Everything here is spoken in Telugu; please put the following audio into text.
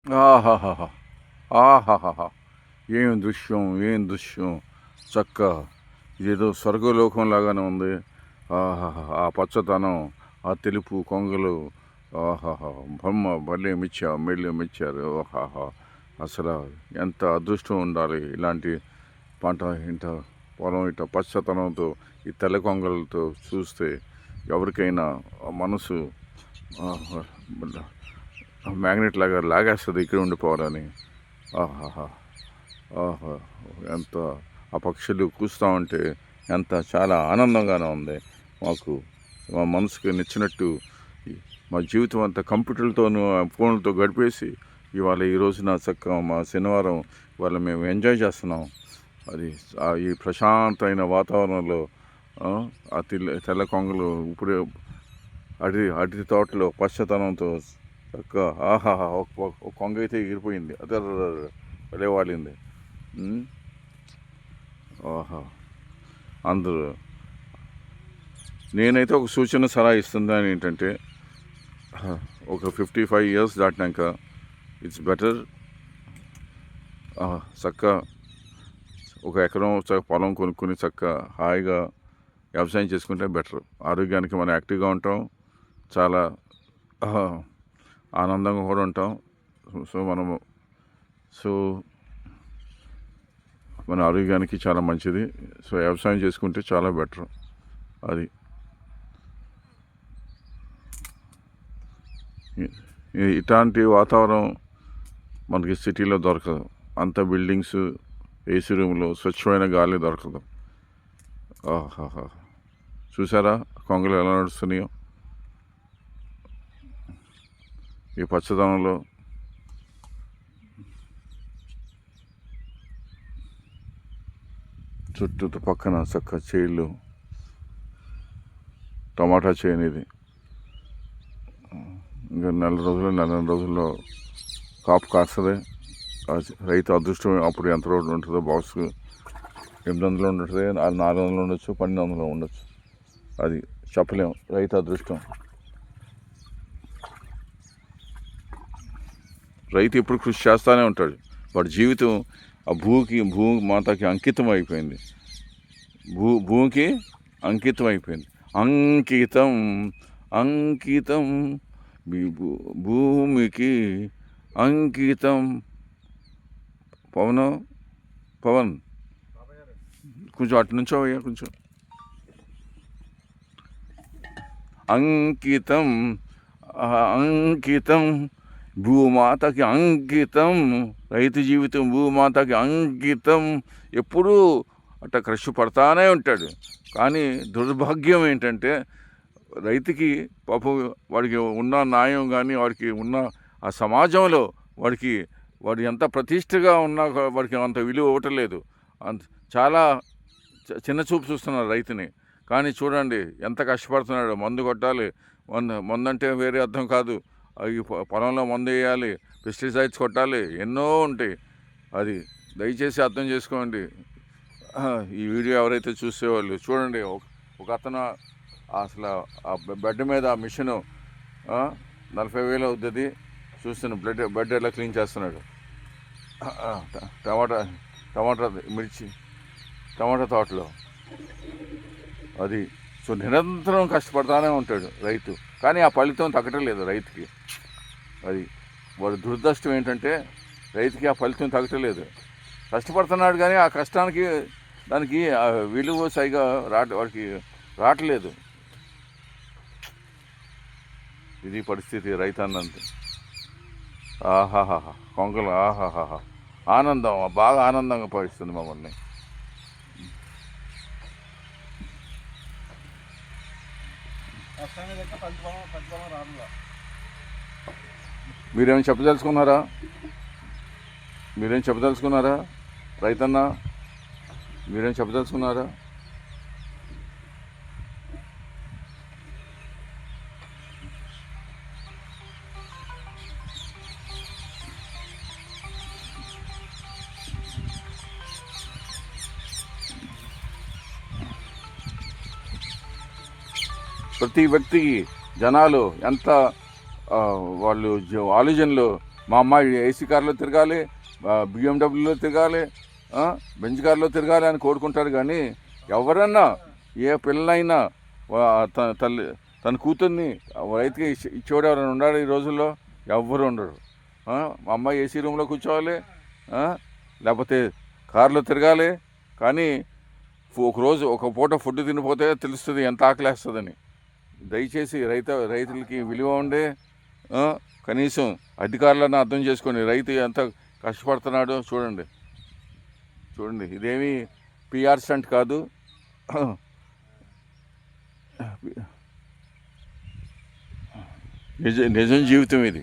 ఆహాహాహా! ఆహాహాహా! ఏం దృశ్యం, ఏం దృశ్యం. చక్కా ఇదేదో స్వర్గలోకం లాగానే ఉంది. ఆహాహా! ఆ పచ్చదనం, ఆ తెలుపు కొంగలు, ఆహాహా! బొమ్మ భలే మెచ్చారు. ఆహాహా! అసల ఎంత అదృష్టం ఉండాలి ఇలాంటి పంట ఇంత పొలం ఇట్ట పచ్చదనంతో, ఈ తెల్ల కొంగలతో చూస్తే ఎవరికైనా మనసు ఆహా! మ్యాగ్నెట్ లాగా లాగేస్తుంది ఇక్కడ ఉండిపోవాలని. ఆహాహా! ఆహా! ఎంత ఆ పక్షులు కూస్తా ఉంటే ఎంత చాలా ఆనందంగానే ఉంది మాకు. మా మనసుకి నచ్చినట్టు మా జీవితం అంతా కంప్యూటర్లతోనూ ఫోన్లతో గడిపేసి ఇవాళ ఈ రోజున చక్కగా మా శనివారం ఇవాళ మేము ఎంజాయ్ చేస్తున్నాం. అది ఈ ప్రశాంతమైన వాతావరణంలో ఆ తెల్ల కొంగలు ఇప్పుడే అరటి తోటలో పచ్చదనంతో చక్కగా ఆహాహా! ఒక కొంగ అయితే ఎగిరిపోయింది. భలే వాలింది. ఆహా! అందరూ నేనైతే ఒక సూచన సలహా ఇస్తుందని ఏంటంటే ఒక 55 ఇయర్స్ దాటినాక ఇట్స్ బెటర్ చక్కగా ఒక ఎకరం పొలం కొనుక్కొని చక్కగా హాయిగా వ్యవసాయం చేసుకుంటే బెటర్. ఆరోగ్యానికి మనం యాక్టివ్గా ఉంటాం, చాలా ఆనందంగా కూడా ఉంటాం. సో మన ఆరోగ్యానికి చాలా మంచిది. సో వ్యవసాయం చేసుకుంటే చాలా బెటర్. అది ఇట్లాంటి వాతావరణం మనకి సిటీలో దొరకదు. అంత బిల్డింగ్స్, ఏసీ రూమ్లో స్వచ్ఛమైన గాలి దొరకదు. ఆహాహా! చూసారా కొంగలు ఎలా నడుస్తున్నాయో ఈ పచ్చదనంలో. చుట్టూ పక్కన చక్క చేళ్ళు, టమాటా చేను ఇది. ఇంకా నెల రోజుల్లో కాపు కాస్తుంది. రైతు అదృష్టం అప్పుడు ఎంత రోడ్డు ఉంటుందో, బాక్స్కు 800 ఉంటుంది, 400 ఉండొచ్చు, 1200 ఉండొచ్చు. అది చెప్పలేం, రైతు అదృష్టం. రైతు ఎప్పుడు కృషి చేస్తూనే ఉంటాడు. వాడి జీవితం ఆ భూ మాతకి అంకితం అయిపోయింది. భూమికి అంకితం అయిపోయింది. అంకితం అంకితం భూమికి అంకితం. పవన్ కొంచెం అటు నుంచో అయ్యా, కొంచెం. అంకితం అంకితం భూమాతకి అంకితం. రైతు జీవితం భూమాతకి అంకితం. ఎప్పుడూ అట్లా కష్టపడతానే ఉంటాడు. కానీ దుర్భాగ్యం ఏంటంటే రైతుకి పాపం వాడికి ఉన్న న్యాయం కానీ వాడికి ఉన్న ఆ సమాజంలో వాడు ఎంత ప్రతిష్టగా ఉన్నా వాడికి అంత విలువ ఇవ్వటం లేదు. చాలా చిన్న చూపు చూస్తున్నారు రైతుని. కానీ చూడండి ఎంత కష్టపడుతున్నాడు. మందు కొట్టాలి, మందు అంటే వేరే అర్థం కాదు, ఈ పొలంలో మందు వేయాలి, పెస్టిసైడ్స్ కొట్టాలి, ఎన్నో ఉంటాయి. అది దయచేసి అర్థం చేసుకోండి. ఈ వీడియో ఎవరైతే చూసేవాళ్ళు చూడండి. ఒక అతను అసలు ఆ బెడ్ మీద ఆ మిషను 40,000 అవుతుంది. చూస్తున్న బెడ్ ఎలా క్లీన్ చేస్తున్నాడు. టమాటా తోటలో అది. సో నిరంతరం కష్టపడతానే ఉంటాడు రైతు. కానీ ఆ ఫలితం తగ్గటం లేదు రైతుకి. అది వాడి దురదృష్టం ఏంటంటే రైతుకి ఆ ఫలితం తగ్గటం లేదు. కష్టపడుతున్నాడు కానీ ఆ కష్టానికి దానికి విలువ సరిగా వాడికి రావట్లేదు. ఇది పరిస్థితి రైతన్నంత. ఆహాహా! కొంగలు ఆహాహా! ఆనందం, బాగా ఆనందంగా పరిస్తుంది మమ్మల్ని. మీరేం చెప్పదలుచుకున్నారా రైతన్న? మీరేం చెప్పదలుచుకున్నారా? ప్రతి వ్యక్తికి జనాలు ఎంత వాళ్ళు ఆలోచనలు మా అమ్మాయి ఏసీ కార్లో తిరగాలి, బిఎండబ్ల్యూలో తిరగాలి, బెంజ్ కార్లో తిరగాలి అని కోరుకుంటారు. కానీ ఎవరన్నా ఏ పిల్లనైనా తన కూతుర్ని రైతుకి ఇచ్చేవాడు ఎవరైనా ఉన్నాడు ఈ రోజుల్లో? ఎవ్వరు ఉండరు. మా అమ్మాయి ఏసీ రూమ్లో కూర్చోవాలి, లేకపోతే కారులో తిరగాలి. కానీ ఒకరోజు ఒక పూట ఫుడ్ తినిపోతే తెలుస్తుంది ఎంత ఆకలేస్తుందని. దయచేసి రైతులకి విలువ ఉండే కనీసం అధికారులను అర్థం చేసుకొని రైతు ఎంత కష్టపడుతున్నాడో చూడండి. ఇదేమీ పిఆర్ స్టంట్ కాదు, నిజం జీవితం ఇది.